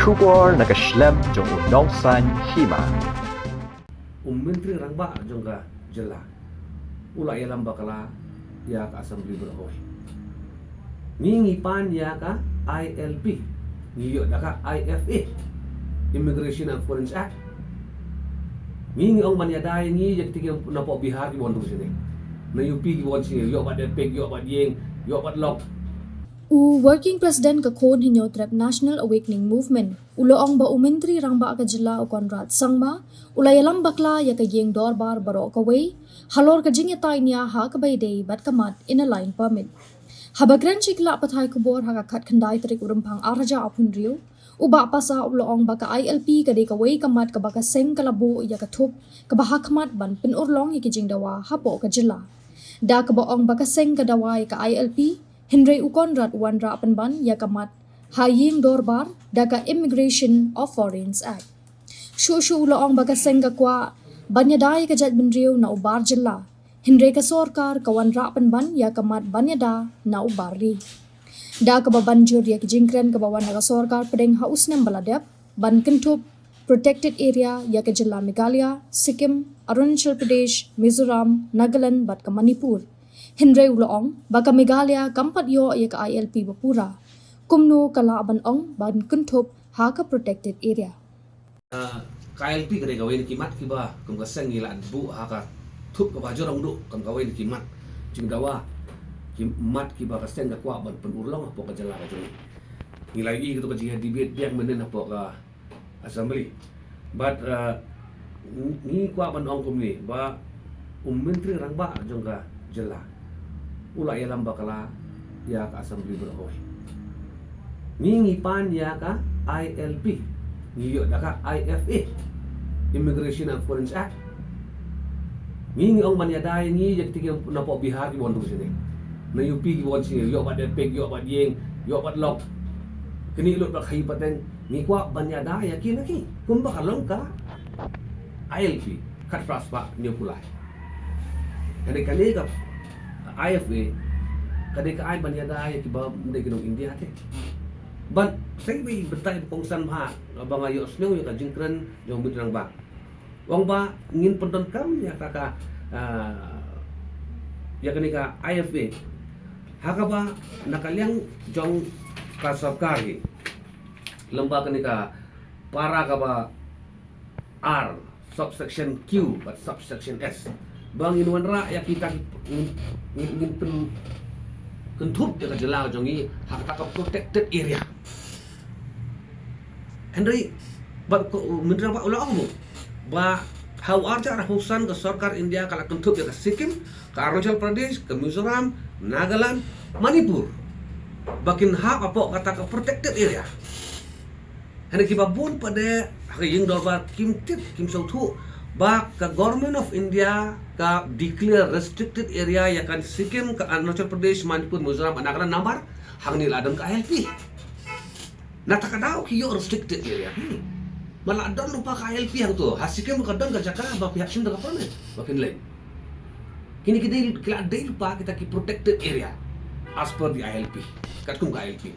Shubor nakaslem jong unongsan Hima. Menteri Rangba jongga Jylla ula yalam bakala ya ka assembly berhoy ngi pan ya ka ILP ngi da ka IFA Immigration and Foreign Act ngi ong man ya dai ngi jak tiki na po Bihar ki bondu sini na UP ki bon sini yo bad pek yo bad yeng yo bad lok Working President ka kon hinyo trap National Awakening Movement. Uloong ba Menteri Rangba ka Jylla o Conrad sangma ulayalam bakla ya ka yeng dorbar baro ka way halor ka jingitay niya ha ka bayday bat kamat in a line permit. Habagran chikla patay kubor ha ka kat kanday trik urumpang araja apun riyo uba pa sa uloong ba ka ILP ka day ka way kamat ka baka seng kalabo ya ka tup ka bahakamat ban pinurlong ya ki jingdawa hapo ka Jylla. Da ka baong baka seng ka daway ka ILP Henry Conrad wanra penban ya kamat haying dorbar daga Immigration of Foreign Act. Shushu uloong baga senga kwa banyadai ka jat benriu na ubar Jylla. Henry ka sorkar ka wanra penban ya kamat banyada na ubari. Da ka babanjur ya kijingkren ka bawan naga sorkar pedeng haus nem baladep ban kentup protected area ya ka Jylla Meghalaya, Sikkim, Arunachal Pradesh, Mizoram, Nagaland bat ka Manipur. Henry uloong baka Meghalaya kampat yo ya ka ILP bapura kumno kalaban ong ban kuntup ha ka protected area KLP ka gawin kimat kiba kum kaseng ngila bu ha ka thup ka bajor ang du kam gawin kimat jingdawa kimat kiba kaseng ka kwa ban penurlong apo ka Jylla ka joi ngilai i gitu ka jia debate biak menen apo ka assembly but ni kwa ban ong kum ni ba Menteri Rangba jongga Jylla ula yalam bakala ya ka assembly berhoy ngi pan ya ka ILP ngi da ka IFA Immigration and Foreign Act ngi ong man ya dai ngi jak tiki na po Bihar ki bondu sini na UP ki bon sini yo bad pek yo bad yeng yo bad lok kini lut bak khai pateng ngi kwa ban ya dai ya ki laki kum bakalong ka ILP kat praspa ni pulai kali ka IFA kadai ka ay banyada ay kiba munday kinong India ate ban sengwi betay pongsan ha abang ayos nyo yung kajingkran yung mitrang ba wang ba ngin penton kam ya kaka ya kani ka IFA haka ba nakalyang jong kasarkari lamba kani ka para ka ba R subsection Q but subsection S bang inuan ra ya kita ngin pen kentup ya ka Jylla jongi hak ka protected area Henry ba menteri ba ulah mo ba how arja rahusan ke sarkar India kala kentup ya ka Sikkim ka Arunachal Pradesh ke Mizoram Nagaland Manipur bakin hak apa kata ka protected area Henry kiba bun pada yung dorba kim sautu ba ka government of India ka declare restricted area ya kan Sikkim ka Arunachal Pradesh Manipur Mizoram Nagaland nambar hang niladon ka ILP natakadaw kiyo restricted area maladon lupa ka ILP hang to ha Sikkim ka don ka Jakarta ba pihak sim da ka permit bakin lain kini kita kila day lupa kita ki protected area as per the ILP kat kum ka ILP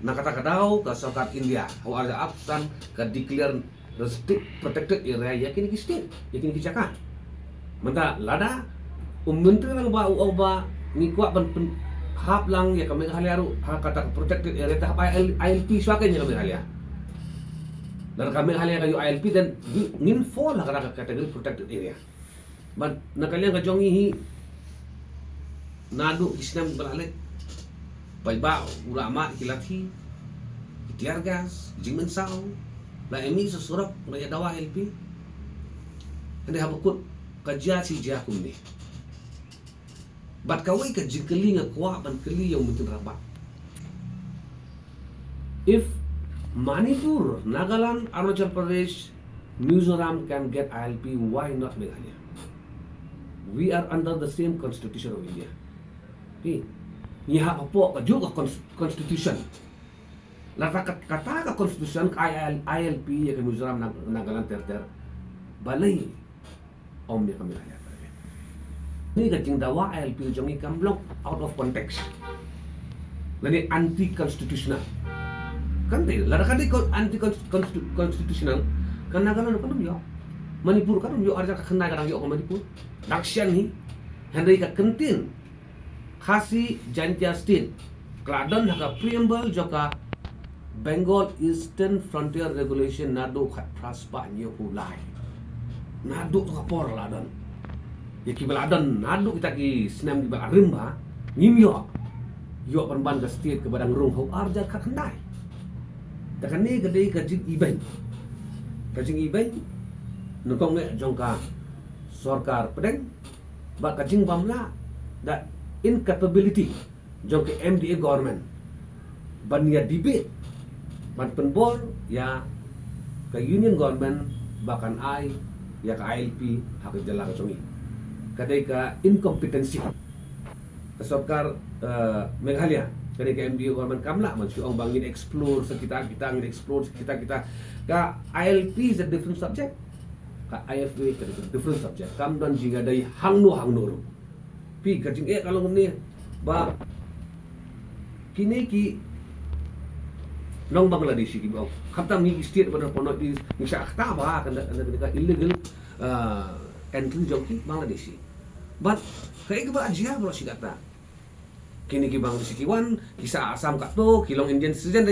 nakatakadaw ka sarkar India hawa ada absan ka declare restrict protected area yakin ki state yakin ki Jakarta menta Lada Menteri Rangba uba ni kwa ban hap lang ya kami Meghalaya ru ha kata protected area ta ILP swaken ya kami Meghalaya dan kami Meghalaya kayu ILP dan ngin fall lah kata kategori protected area ban nakalyang ka jongi hi nadu islam beralik baiba ulama kilati tiargas jingmensau la emi sesurap ngaya dawa LP ande habukut kajia si jakum ni bat kawai ka Jingkylli nga kwa ban keli yang mungkin rabak if Manipur Nagaland Arunachal Pradesh Mizoram can get ILP why not Meghalaya we are under the same constitution of India okay niha apa ka juga constitution lata kata ka constitution ka ILP ya ka Mizoram Nagaland ter Balei om ya kami Meghalaya ni ka jingdawa ILP jongi kamblok out of context lani anti constitutional Kan Lada kan anti konstitusional. Kan Nagaland kan yo. Manipur kan yo arja ka khnai kadang yo Manipur. Dakshan ni Henry ka kentin. Khasi Jantia State. Kladan haka preamble joka Bengal Eastern Frontier Regulation nado khat praspa nyo ulai. Nado ka por ladan. Ya ki baladan nado kita ki senam di barimba ngimyo. Yo perban ka state ke badang rung hau arja ka khnai. Takan ni gede ka jing event. Ka jing event nukong me jongka sarkar pedeng ba ka jing bamla that incapability jongke MDA government ban ya debate ban penbor ya ke union government bahkan ai ya ke ILP hak Jylla ka songi kadai ka incompetency ke sarkar Meghalaya kadai ka MDA government kamla man siong bangin explore sekitar kita ngin explore sekitar kita ka ILP is a different subject ka IFA is a different subject kam dan jinga dai hangno ru pi ka jing kalau ni ba kini ki nong Bangladesh ki ba khatam ni state pada ponot di misha akhta ba kan illegal entry joki Bangladesh but kai ke ba ajia bro si kata kini ki Bangladesh ki wan kisa Assam ka to kilong Indian citizen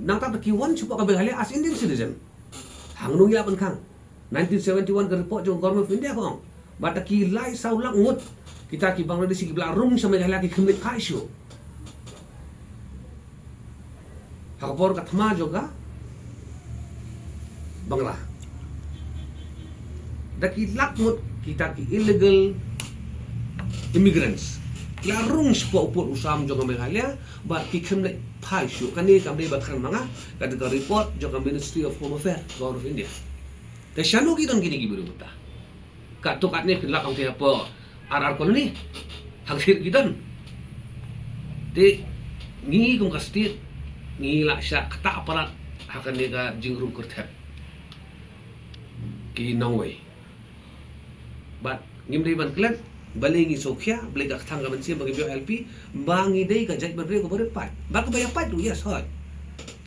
nang ta ki wan chupa ka Meghalaya as Indian citizen hangnu ya ban khang 1971 ka report jong government of India bang bata ki lai saulak ngut kita ki Bangladesh ki belarung sa Meghalaya ki khimlit khaisyo hakapor katma juga Bangla daki lakmut kita ki illegal immigrants larung sepo uput usam juga Meghalaya ba ki khimlit khaisyo kani kamde bakhan manga kada ka report juga Ministry of Home Affairs Government of India te shanu ki don kini ki biru buta ka to katne khilak ang te apa RR koloni hangsir gidan te ngi kum ka state ngi la sya kata aparat hakan ni ka jingrum kurthet ki nongwei but ngim dei ban klet balei ngi sokhya balei ka thang ka ban sim bagi bio LP bangi dei ka jaj ban reu ko beret pai ba ka baya pai tu yes hoy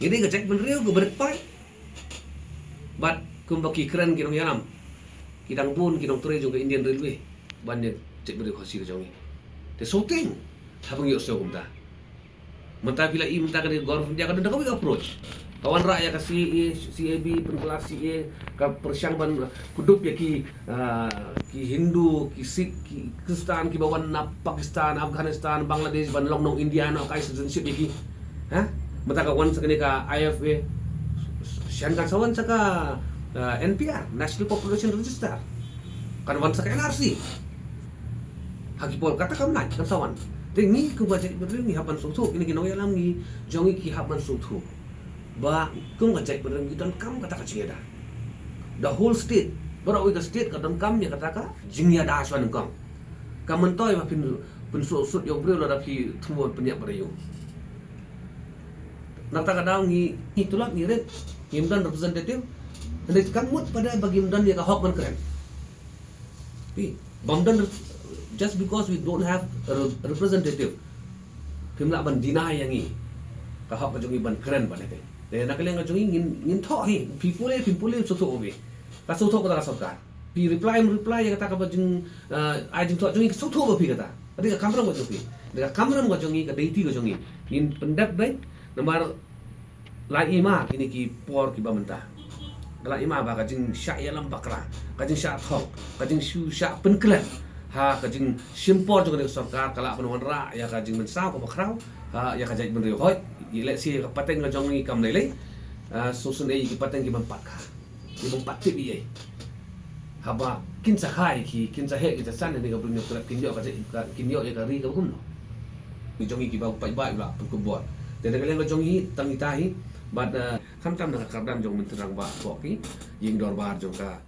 ngi dei ka jaj ban reu ko beret pai but kum baki keren ki nong yanam kidang bun ki nong tre jo ka Indian Railway ban ne cek beri khosi ke jongi te shooting habang yo so kumta menta bila I menta ka government dia ka dak ka approach kawan rakyat ka CAB pengelar CA ka persyang ban kudup ya ki Hindu ki Sikh ki Kristan ki bawan na Pakistan Afghanistan Bangladesh ban long nong India no kai citizenship ki ha menta ka wan sakani ka IFA syan kan sawan saka NPR National Population Register kan wan saka NRC hakipol kata kam nai kan sawan tengi ku baca bering ni hapan sutu ini kinong yalam ni jongi ki hapan sutu ba kum ngajak bering ki dan kam kata ka jingeda the whole state bara oi the state ka dan kam ya kata ka jingya da swan kam kam mentoy ba pin sut yo breu la ki thumon penyak barayo nata ka daw ni itulak ni red himdan representative hendak kamut pada bagi himdan ya ka hok man keren pi bamdan just because we don't have a representative kimla ban deny yang ni ka hak ka jongi ban keren ban ete de nak leng ka jongi ngin tho hi people so tho obe ka so tho ka sarkar pi reply ya kata ka ba jing ai jing tho jongi so tho ba pi kata ade ka kamram ka jongi de ka kamram ka jongi ka deiti ka jongi in pendap bai nomor la ima kini ki por ki ba mentah la ima ba ka jing sya ya lam bakra ka jing sya thok ka jing syu sya penklet ha kajing simpor juga dengan sarkar kala penuan ra ya kajing mensau ko bakrau ha ya kajing ben hoi ile si pateng ka jongi kam lele susun ei ki pateng ki ban pat ka ki ban pat ti bi ha ba kin sa khai ki kin sa he ki sa san ni ka brin ko kin yo ka kin yo ya ka ri ka kum no ki jongi ki ba pai bai la pu bot de ka leng ka jongi tang itahi but kham tam na ka dam jong men terang ba ko ki ying dor bar jong ka